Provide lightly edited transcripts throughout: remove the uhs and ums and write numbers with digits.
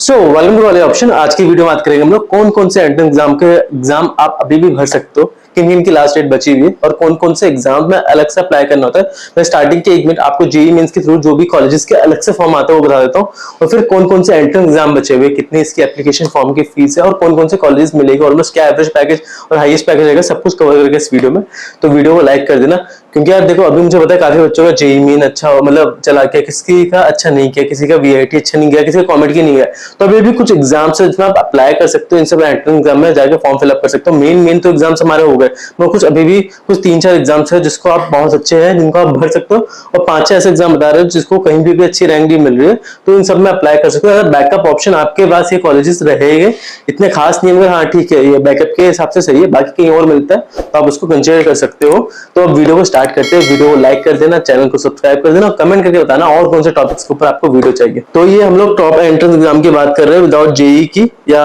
Welcome to वाले option. आज की वीडियो में बात करेंगे हम लोग कौन कौन से एंट्रेंस एग्जाम आप अभी भी भर सकते हो, किन किन की लास्ट डेट बची हुई है और कौन कौन से एग्जाम में अलग से अप्लाई करना होता है। मैं स्टार्टिंग के 1 मिनट आपको जेईई मेंस के थ्रू जो भी कॉलेजेस के अलग से फॉर्म आते हैं वो बता देता हूँ, और फिर कौन कौन से एंट्रेंस एग्जाम बचे हुए, कितनी इसकी एप्लीकेशन फॉर्म की फीस है और कौन कौन से कॉलेज मिलेगी, ऑलमोस्ट क्या एवरेज पैकेज और हाईएस्ट पैकेज रहेगा, सब कुछ कवर करके इस वीडियो में। तो वीडियो को लाइक कर देना, क्योंकि यार देखो अभी मुझे पता है काफी बच्चों का जेईई मेन अच्छा मतलब चला गया, किसी का अच्छा नहीं किया, किसी का वीआईटी अच्छा नहीं गया, किसी का कॉमेडी नहीं गया। तो अभी भी कुछ एग्जाम्स है जिसमें आप अप्लाई कर सकते हो, इन सब एंट्रेंस एग्जाम में जाकर फॉर्म फिलअप कर सकते हो। मेन तो एग्जाम्स हमारे हो गए, मैं कुछ अभी भी कुछ 3-4 एग्जाम्स है जिसको आप बहुत अच्छे हैं जिनको आप भर सकते हो, और 5-6 ऐसे एग्जाम बता रहे हो जिसको कहीं भी अच्छी रैंक नहीं मिल रही है, तो इन सब में अप्लाई कर सकते हो। अगर बैकअप ऑप्शन आपके पास ये कॉलेजेस रहेंगे, इतने खास नहीं होंगे, हाँ ठीक है ये बैकअप के हिसाब से सही है, बाकी कहीं और मिलता है तो आप उसको कंसिडर कर सकते हो। तो अब वीडियो को स्टार्ट करते हैं, वीडियो को लाइक कर देना, चैनल को सब्सक्राइब कर देना और कमेंट करके बताना और कौन से टॉपिक्स के ऊपर आपको वीडियो चाहिए। तो ये हम लोग टॉप एंट्रेंस एग्जाम की बात कर रहे हैं विदाउट जेईई की या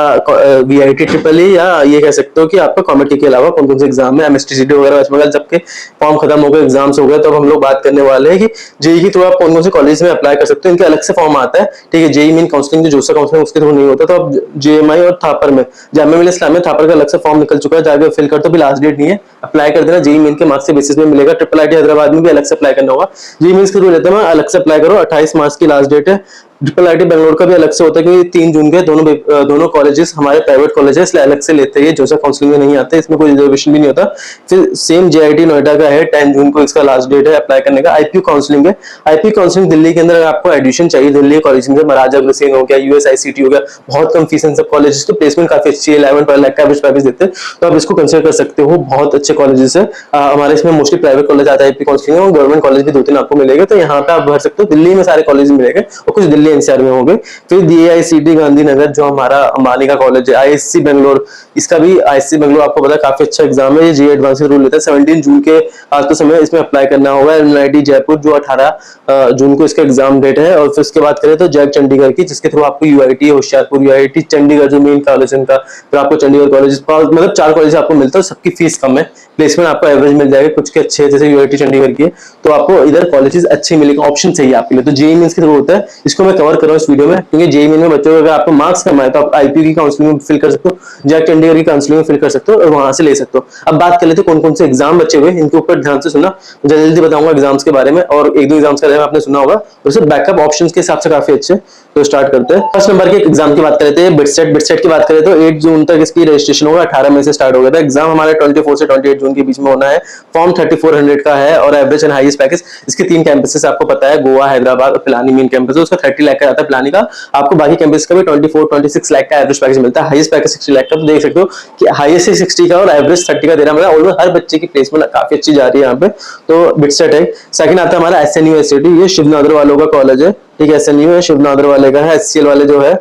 वीआईटी ट्रिपल ई, या ये कह सकते हो कि आपका कॉमेडी के अलावा कौन कौन से एग्जाम है, एमएसटीसीटी वगैरह वेस्ट बंगाल सबके फॉर्म खत्म हो गए, एग्जाम्स हो गए। तो अब हम लोग बात करने वाले हैं कि जेईई के थ्रू आप कौन कौन से कॉलेज में अप्लाई कर सकते हो। इनके अलग से फॉर्म आता है, ठीक है। जेईई मेन काउंसलिंग जो काउंसलिंग उसके थ्रू नहीं होता, तो अब जेएमआई और थापर में जामिया मिलिया इस्लामिया थापर का अलग से फॉर्म निकल चुका है, जाकर फिल कर, तो भी लास्ट डेट नहीं है, अप्लाई कर देना। जेईई मेन के मार्क्स के बेसिस पे मिलेगा। ट्रिपल आईटी हैदराबाद में भी अलग से अप्लाई करना होगा। जेईई मेंस के थ्रू लेते हैं, अलग से अप्लाई करो, 28 मार्च की लास्ट डेट है। ट्रिपल आईटी बेंगलोर का भी अलग से होता है, क्योंकि 3 जून के दोनों कॉलेजेस हमारे प्राइवेट कॉलेज है, इसलिए अलग से लेते हैं। जोसा काउंसलिंग में नहीं आते, इसमें कोई रिजर्वेशन भी नहीं होता। फिर सेम जेआईटी नोएडा का है, 10 जून को इसका लास्ट डेट है अप्लाई करने का। आईपीयू काउंसलिंग है, आईपीयू काउंसलिंग दिल्ली के अंदर आपको एडमिशन चाहिए, दिल्ली कॉलेज में महाराजा अग्रसेन हो गया, यूएसआईसीटी हो गया, बहुत कम फीस है सब कॉलेजेस, तो प्लेसमेंट काफी अच्छी है, 11-12 लाख का एवरेज पैकेज देते हैं, तो आप इसको कंसिडर कर सकते हो। बहुत अच्छे कॉलेजेस है हमारे इसमें, मोस्टली प्राइवेट कॉलेज आता है आईपीयू काउंसलिंग में, और गवर्नमेंट कॉलेज भी 2-3 आपको मिलेगा, तो यहाँ पे आप भर सकते हो। दिल्ली में सारे कॉलेज मिलेंगे और कुछ दिल्ली एनसीआर में होंगे। फिर डीआईसीटी गांधीनगर जो हमारा अंबानी का कॉलेज है, आईएससी बेंगलोर, इसका भी आईएससी बेंगलोर आपको पता है काफी अच्छा एग्जाम है, ये जेईई एडवांस रूल लेता है। 17 जून के आज तो समय इसमें अप्लाई करना होगा। एनआईटी जयपुर जो 18 जून को इसका एग्जाम डेट है। और फिर उसके बाद करें तो जैक चंडीगढ़ की, जिसके थ्रू आपको यूआईटी होशियारपुर, यूआईटी चंडीगढ़ जो मेन कॉलेज है इनका, फिर आपको चंडीगढ़ कॉलेज, मतलब 4 कॉलेज आपको मिलता है, सबकी फीस कम है, प्लेसमेंट आपको एवरेज मिल जाएगा, कुछ के अच्छे जैसे यूआईटी चंडीगढ़ की है, तो आपको इधर कॉलेजेस अच्छे मिलेंगे, ऑप्शन चाहिए आपके लिए। तो जेईई मेंस के थ्रू होता है, इसको मैं कवर कर रहा हूँ इस वीडियो में, क्योंकि जेईई मेंस में बच्चों को अगर आपको मार्क्स कम आए तो आप आईपीयू की काउंसलिंग में फिल कर सकते हो, जैक चंडीगढ़ की काउंसलिंग में फिल कर सकते हो और वहां से ले सकते हो। अब बात कर लेते हैं कौन कौन से एग्जाम बचे हुए, इनके ऊपर ध्यान से सुनना, जल्दी जल्दी बताऊंगा एग्जाम्स के बारे में, और 1-2 एग्जाम्स के बारे में आपने सुना होगा, वैसे बैकअप ऑप्शंस के हिसाब से काफी अच्छे। तो स्टार्ट करते हैं। फर्स्ट नंबर के एग्जाम की बात करते हैं, बिटसेट की बात करें तो 8 जून तक इसकी रजिस्ट्रेशन होगा, 18 मई से स्टार्ट हो गया था। एग्जाम हमारे 24 से 28 जून के बीच में होना है। फॉर्म 3400 का है और एवरेज एंड हाईएस्ट पैकेज इसके 3 कैंपसेस आपको पता है, गोवा, हैदराबाद और पिलानी मेन कैंपस है, उसका 30 लाख का आता है पिलानी का। आपको बाकी कैंपस का भी 24-26 लाख का एवरेज पैकेज मिलता है, हाईएस्ट पैकेज 60 लाख का। तो देख सकते हो कि हाईएस्ट 60 का और एवरेज 30 का दे रहा है, मतलब ऑलमोस्ट हर बच्चे की प्लेसमेंट काफी अच्छी जा रही है यहाँ पे। तो बिटसेट है। सेकंड आता है हमारा एसएनयू एससीटी, ये शिवनादर वालों का कॉलेज है, ठीक है। एसएनयू है, शिवनादर वाले का है, एचसीएल वाले जो है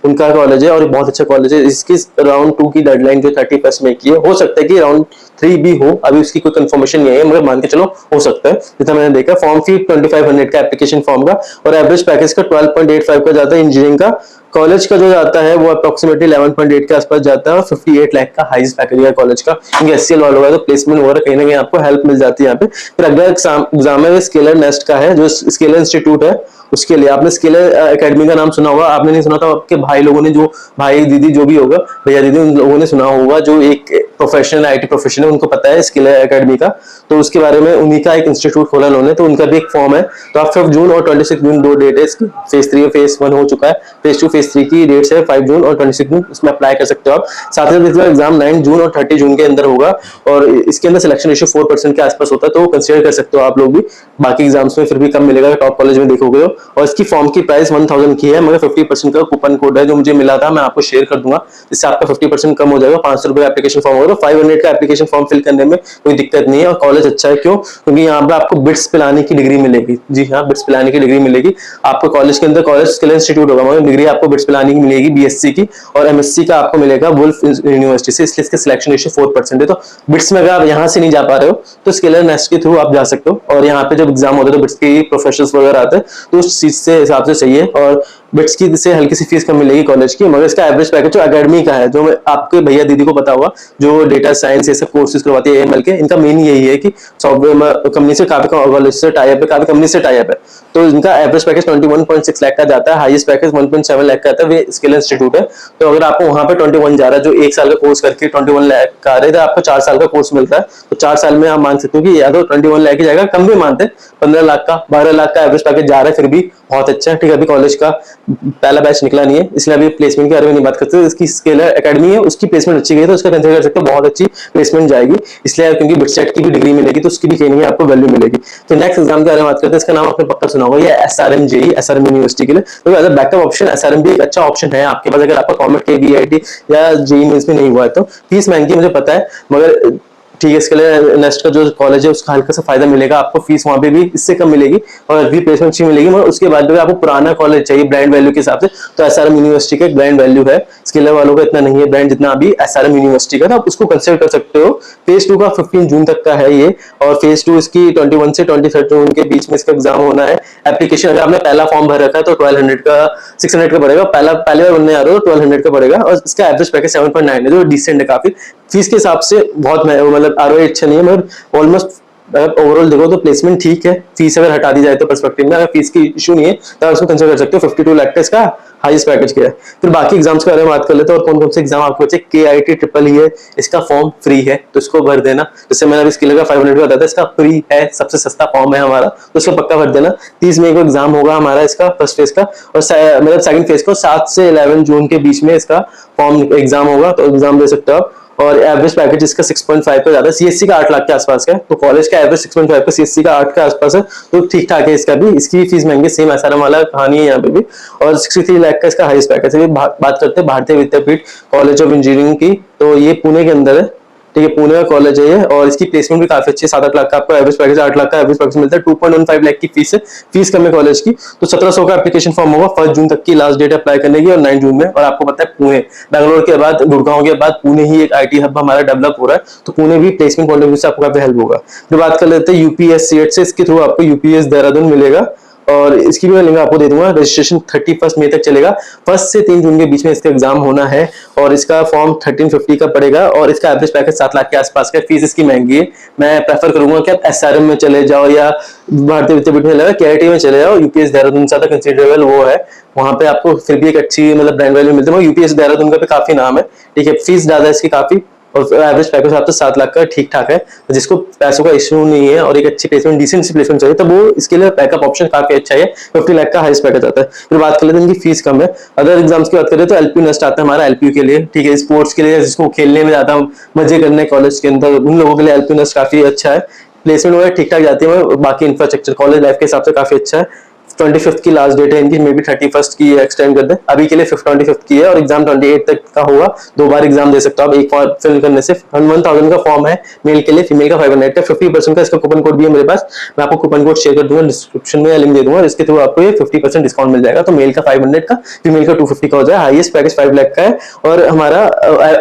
उनका कॉलेज है, और बहुत अच्छा कॉलेज है। इसकी राउंड 2 की डेडलाइन जो 31 में की है, हो सकता है कि राउंड 3 भी हो, अभी उसकी कोई कंफर्मेशन नहीं है, मगर मान के चलो हो सकता है, जितना मैंने देखा। फॉर्म फी 2500 का एप्लीकेशन फॉर्म का, और एवरेज पैकेज का 12.85 का जाता है। इंजीनियरिंग का कॉलेज का जो जाता है वो अप्रोक्सीमेटली 11.8 के आसपास जाता है, और 58 लाख का हाईएस्ट पैकेज है कॉलेज का, क्योंकि एचसीएल वालों का तो प्लेसमेंट वगैरह कहीं ना कहीं आपको हेल्प मिल जाती है यहाँ पे। फिर अगला एग्जाम है स्केलर नेस्ट का है, जो स्केलर इंस्टीट्यूट है, उसके लिए आपने स्केलर एकेडमी का नाम सुना होगा, आपने नहीं सुना तो आपके भाई लोगों ने, जो भाई दीदी जो भी होगा, भैया दीदी, उन लोगों ने सुना होगा, जो एक प्रोफेशनल आईटी प्रोफेशनल, उनको पता है स्केलर एकेडमी का। तो उसके बारे में उन्हीं का एक इंस्टीट्यूट खोला उन्होंने, तो उनका भी एक फॉर्म है। तो आप 5 जून और 26 जून 2 डेट है इसकी। फेज 3 और फेज 1 हो चुका है, फेज 2 फेज 3 की डेट्स है 5 जून और 26 जून, इसमें अप्लाई कर सकते हो आप। साथ ही इसका एग्जाम 9 जून और 30 जून के अंदर होगा, और इसके अंदर सिलेक्शन रेशियो 4% के आसपास होता है, तो कंसिडर कर सकते हो आप लोग भी। बाकी एग्जाम्स में फिर भी कम मिलेगा टॉप कॉलेज में देखोगे तो। और इसकी फॉर्म की प्राइस 1000 की है, मगर 50% का कूपन कोड है जो मुझे मिला था, मैं आपको शेयर कर दूंगा, जिससे आपका 50% कम हो जाएगा। 500 रुपए एप्लीकेशन फॉर्म होगा, 500 का एप्लीकेशन फॉर्म फिल करने में कोई दिक्कत नहीं है। और कॉलेज अच्छा है, क्यों? क्योंकि यहाँ पे आपको बिट्स पिलाने की डिग्री मिलेगी। जी हाँ, बिट्स पिलाने की डिग्री मिलेगी आपको कॉलेज के अंदर। कॉलेज स्किल इंस्टीट्यूट होगा, मगर डिग्री आपको बिट्स पिलाने की मिलेगी बीएससी की, और एमएससी का आपको मिलेगा वुल्फ यूनिवर्सिटी से, इसलिए इसका सिलेक्शन रेशियो 4% है। तो बिट्स में अगर आप यहाँ से नहीं जा पा रहे हो तो स्केलर नेस्ट के थ्रू आप जा सकते हो, और यहाँ पे जब एग्जाम होता है तो बिट्स के प्रोफेशनल्स वगैरह आते हैं, तो उस चीज से हिसाब से चाहिए। और बिट्स की से हल्की सी फीस कम मिलेगी कॉलेज की, मगर इसका एवरेज पैकेज जो एकेडमी का है, जो आपके भैया दीदी को पता होगा, जो डेटा साइंस ये सब कोर्सेज करवाते हैं एएमएल के, इनका मेन यही है कि सॉफ्टवेयर कंपनी से काफी कॉलेज से टाई अप है, काफी कंपनी से टाई अप है, तो इनका एवरेज पैकेज 21.6 लाख का जाता है, हाईएस्ट पैकेज 1.7 लाख का आता है। वे स्किल इंस्टीट्यूट है, तो अगर आपको वहां पे 21 जा रहा है, जो एक साल का कोर्स करके 21 लाख का आ रहा है, तो आपको 4 साल का कोर्स मिलता है, तो 4 साल में आप मान सकते हो कि या तो 21 लाख की जाएगा, कम भी मानते हैं 15 लाख का 12 लाख का एवरेज पैकेज जा रहा है, फिर भी बहुत अच्छा है। ठीक है, अभी कॉलेज का पहला बैच निकला नहीं है, इसलिए अभी प्लेसमेंट के बारे में नहीं बात करते। इसकी स्केलर एकेडमी है, उसकी प्लेसमेंट अच्छी गई तो उसका कंसिडर कर सकते हो, बहुत अच्छी प्लेसमेंट जाएगी, इसलिए क्योंकि बिटसेट की भी डिग्री मिलेगी तो उसकी भी कहीं नहीं आपको वैल्यू मिलेगी। तो नेक्स्ट एग्जाम के बारे में बात करते हैं, इसका नाम आपने पक्का सुना होगा, ये एसआरएम जेई, एसआरएम यूनिवर्सिटी के लिए। तो as a backup option SRM भी एक अच्छा ऑप्शन है आपके पास, अगर आपका कॉमेट के बीआईटी या जेई मेंस में नहीं हुआ है तो। फीस महंगी मुझे पता है, मगर ठीक है, इसके लिए नेक्स्ट का जो कॉलेज है उसका हल्का सा फायदा मिलेगा आपको, फीस वहां पे भी इससे कम मिलेगी और भी प्लेसमेंट अच्छी मिलेगी, मगर उसके बाद भी आपको पुराना कॉलेज चाहिए ब्रांड वैल्यू के हिसाब से, तो एसआरएम यूनिवर्सिटी का एक ब्रांड वैल्यू है, स्किलर वालों का इतना नहीं है ब्रांड जितना अभी एसआरएम यूनिवर्सिटी का, तो आप उसको कंसिडर कर सकते हो। फेज 2 का 15 जून तक का है ये, और फेज 2 इसकी 21 से 23 जून के बीच में इसका एग्जाम होना है। एप्लीकेशन अगर आपने पहला फॉर्म भर रखा है तो 1200 का 600 का पड़ेगा, पहले बार बनने आ रहे हो तो 1200 का पड़ेगा, और इसका एवरेज पैकेज 7.9 है, जो डिसेंट है काफी। फीस के हिसाब से बहुत मतलब आरओआई अच्छा नहीं है, मगर ऑलमोस्ट ओवरऑल देखो तो प्लेसमेंट ठीक है, फीस अगर हटा दी जाए तो पर्सपेक्टिव में, अगर फीस की इशू नहीं है तो उसको कंसिडर कर सकते हो। 52 लाख का इसका हाईएस्ट पैकेज क्या है। फिर बाकी एग्जाम्स के बारे में बात कर लेते हैं, और कौन कौन से एग्जाम आपको बचे। केआईटी ट्रिपल ई है, इसका फॉर्म फ्री है तो इसको भर देना, जैसे मैंने अभी स्किलर का 500 का बताया था, इसका फ्री है, सबसे सस्ता फॉर्म है हमारा, तो इसको पक्का भर देना। 30 मई को एग्जाम होगा हमारा इसका फर्स्ट फेज का, और मतलब सेकंड फेज को 7 से 11 जून के बीच में इसका फॉर्म एग्जाम होगा, तो एग्जाम दे सकते हो आप। और एवरेज पैकेज इसका 6.5 का ज्यादा, सीएससी का 8 लाख के आसपास का है, तो कॉलेज का एवरेज 6.5 का, सीएससी का 8 के आसपास है, तो ठीक ठाक है इसका भी। इसकी फीस महंगी, सेम एसआरएम वाला कहानी है यहाँ पे भी, और 63 लाख का इसका हाईएस्ट पैकेज है। बात करते हैं भारतीय विद्यापीठ कॉलेज ऑफ इंजीनियरिंग की, तो ये पुणे के अंदर है, ठीक है, पुणे का कॉलेज है ये, और इसकी प्लेसमेंट भी काफी अच्छी है। 7-8 लाख का आपको एवरेज पैकेज, 8 लाख का एवरेज पैकेज मिलता है, 2.15 लाख की फीस है, फीस कम है कॉलेज की। तो 1700 का एप्लीकेशन फॉर्म होगा, 1 जून तक की लास्ट डेट अप्लाई करने की, और 9 जून में। और आपको पता है पुणे, बैंगलोर के बाद, गुड़गांव के बाद पुणे ही एक आईटी हब हमारा डेवलप हो रहा है, तो पुणे भी प्लेसमेंट पॉइंट ऑफ व्यू से आपको काफी हेल्प होगा। फिर बात कर लेते हैं यूपीएस सीएट से, इसके थ्रू आपको यूपीएस देहरादून मिलेगा, और इसकी भी मैं लिंक आपको दे दूंगा। रजिस्ट्रेशन 31 मई तक चलेगा, 1 से 3 जून के बीच में इसका एग्जाम होना है, और इसका फॉर्म 1350 का पड़ेगा, और इसका एवरेज पैकेज 7 लाख के आसपास का। फीस इसकी महंगी है, मैं प्रेफर करूंगा कि आप एसआरएम में चले जाओ या भारतीय विद्यापीठ में चले जाओ, केआईटी में चले जाओ। यूपीएस देहरादून ज्यादा कंसिडरेबल वो है, वहां पे आपको फिर भी एक अच्छी मतलब ब्रांड वैल्यू मिलती है। यूपीएस देहरादून का भी काफी नाम है, ठीक है, फीस ज्यादा है इसकी काफी, और एवरेज पैकेज आपका 7 लाख का ठीक ठाक है, जिसको पैसों का इश्यू नहीं है और एक अच्छी प्लेसमेंट, डिसेंट सी प्लेसमेंट चाहिए, तो वो इसके लिए बैकअप ऑप्शन काफी अच्छा है। 50 लाख का हाईएस्ट पैकेज आता है। फिर बात कर लेते हैं इनकी फीस कम है। अदर एग्जाम्स की बात करें तो एलपी नेस्ट आता है हमारा, एलपी के लिए, ठीक है, स्पोर्ट्स के लिए, जिसको खेलने में ज्यादा मजे करने कॉलेज के अंदर, उन लोगों के लिए एलपी नेस्ट काफी अच्छा है। प्लेसमेंट वगैरह ठीक ठाक जाती है, बाकी इंफ्रास्ट्रक्चर कॉलेज लाइफ के हिसाब से काफी अच्छा है। 25 की लास्ट डेट है इनकी, मे बी 31 की एक्सटेंड कर दे, अभी के लिए 25 की है, और एग्जाम 28 तक का होगा। 2 बार एग्जाम दे सकते हो आप, एक फॉर्म फिल करने से। 1000 का फॉर्म है मेल के लिए, फीमेल का 500 का। 50% का इसका कूपन कोड भी है मेरे पास, मैं आपको कूपन कोड शेयर कर दूंगा डिस्क्रिप्शन में, या लिंक दे दूंगा, इसके थ्रू आपको ये 50% डिस्काउंट मिल जाएगा। तो मेल का 500 का, फीमेल का 250 का हो जाए। हाईएस्ट पैकेज 5 लाख का है, और हमारा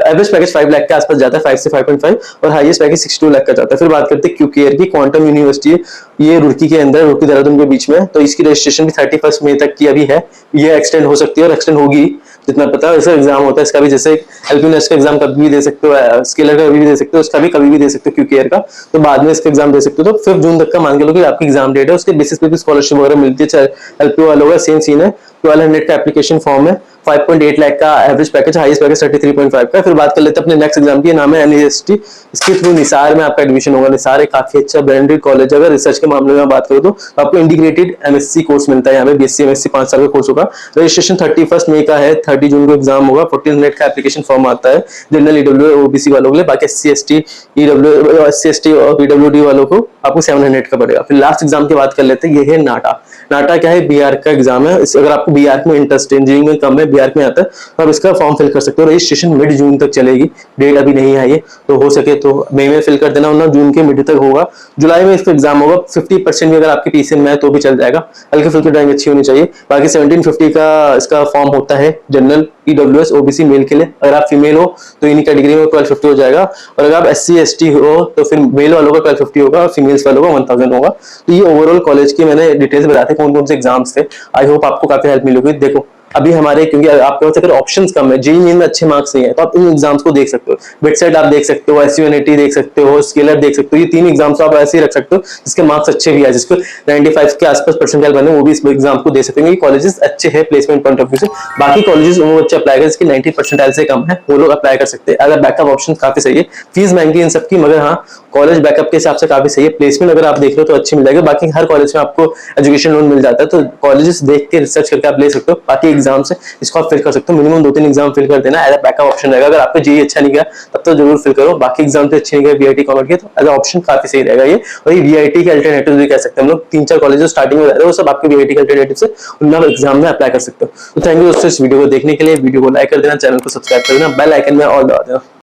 एवरेज पैकेज 5 लाख के आसपास जाता है, 5 से 5.5, और हाईएस्ट पैकेज 62 लाख का जाता है। फिर बात करते हैं क्यूकेआर की, क्वांटम यूनिवर्सिटी, ये रुड़की के अंदर, रुड़की देहरादून के बीच में, तो इसकी रजिस्ट्रेशन भी 31 मई तक की अभी है, ये एक्सटेंड हो सकती है और एक्सटेंड होगी जितना पता है। इसका एग्जाम होता है, इसका भी जैसे एलपी नेस्ट का एग्जाम कभी भी दे सकते हो, स्केलर का भी दे सकते हो, उसका भी कभी भी दे सकते हो क्यूकेआर का, तो बाद में इसका एग्जाम दे सकते हो। तो 5 जून तक का मान के लो कि आपकी एग्जाम डेट है, उसके बेसिस पे भी स्कॉलरशिप वगैरह मिलती है। एलपी वालों का सेम सीन है, 1200 का एप्लीकेशन फॉर्म है, 5.8 लाख का एवरेज पैकेज, हाईएस्ट पैकेज 33.5 का। फिर बात कर लेते हैं अपने नेक्स्ट एग्जाम की, नाम है एनईएसटी, इसके थ्रू निसार में आपका एडमिशन होगा। निसार एक काफी अच्छा ब्रांडेड कॉलेज है। अगर रिसर्च के मामले में बात करो तो आपको इंटीग्रेटेड एमएससी कोर्स मिलता है यहाँ पे, बीएससी एमएससी 5 साल का कोर्स होगा। रजिस्ट्रेशन 31 मई का है, 30 जून को एग्जाम होगा। 1400 का एप्लीकेशन फॉर्म आता है जनरल, ईडब्ल्यू, ओबीसी वालों के लिए। बाकी SC ST, EWS, SC ST और पीडब्ल्यूडी वालों को आपको 700 का पड़ेगा। फिर लास्ट एग्जाम की बात कर लेते हैं, ये है नाटा। नाटा क्या है, बीआर का एग्जाम है। अगर आपको बीआर में इंटरेस्ट है, इंजीनियरिंग में कम है, बीआर में आता है, तो आप इसका फॉर्म फिल कर सकते हो। रजिस्ट्रेशन मिड जून तक चलेगी, डेट अभी नहीं आई है, तो हो सके तो मई में फिल कर देना, वरना जून के मिड तक होगा। जुलाई में इसका एग्जाम होगा। 50% भी अगर आपके पीसीएम में है तो भी चल जाएगा, हल्की फुल्की ड्राइंग अच्छी होनी चाहिए। बाकी 1750 का इसका फॉर्म होता है जनरल, ईडब्ल्यूएस, ओबीसी मेल के लिए। अगर आप फीमेल हो तो इन्हीं कैटेगरी में 1250 हो जाएगा, और अगर आप एससी एसटी हो तो फिर मेल वालों का 1250 होगा और फीमेल्स वालों का 1000 होगा। तो ये ओवरऑल कॉलेज की मैंने डिटेल्स बताते कौन कौन से एग्जाम्स थे। आई होप आपको काफी हेल्प मिलेगी। देखो अभी हमारे, क्योंकि आपके पास अगर ऑप्शंस कम है, जेईई मेन में अच्छे मार्क्स नहीं है, तो आप इन एग्जाम्स को देख सकते हो। बिटसेट आप देख सकते हो, एसयूएनएटी देख सकते हो, स्केलर देख सकते हो। ये 3 एग्जाम्स आप ऐसे ही रख सकते हो जिसके मार्क्स अच्छे भी है, जिसको 95 के आसपास परसेंटाइल बने, वो भी इस एग्जाम को दे सकते हैं। कॉलेजेस अच्छे हैं प्लेसमेंट पॉइंट ऑफ व्यू से। बाकी कॉलेजेस वो बच्चे अप्लाई कर जिसके 90 परसेंटाइल से कम है, वो लोग अप्लाई कर सकते हैं। अगर बैकअप ऑप्शन काफी सही है, फीस महंगी इन सबकी, मगर हाँ कॉलेज बैकअप के हिसाब से काफी सही है। प्लेसमेंट अगर आप देख लो तो अच्छी मिल जाएगी। बाकी हर कॉलेज में आपको एजुकेशन लोन मिल जाता है, तो कॉलेजेस देख के रिसर्च करके आप ले सकते हो। बाकी एग्जाम से इसको आप फिल कर सकते हो, मिनिमम 2-3 एग्जाम फिल कर देना, एज बैकअप ऑप्शन रहेगा। अगर आपको जेईई अच्छा नहीं गया तब तो जरूर फिल करो, बाकी एग्जाम से अच्छे नहीं गए वीआईटी कॉमर्स के, तो एज ऑप्शन काफी सही रहेगा ये। और ये वीआईटी के अल्टरनेटिव भी कह सकते हैं हम लोग। 3-4 कॉलेज स्टार्टिंग में रहते हैं, वो सब आपके वीआईटी के अल्टरनेटिव से उनमें आप एग्जाम में अप्लाई कर सकते हो। तो थैंक यू दोस्तों इस वीडियो को देखने के लिए। वीडियो को लाइक कर देना, चैनल को सब्सक्राइब कर देना, बेल आइकन में ऑल दबा देना।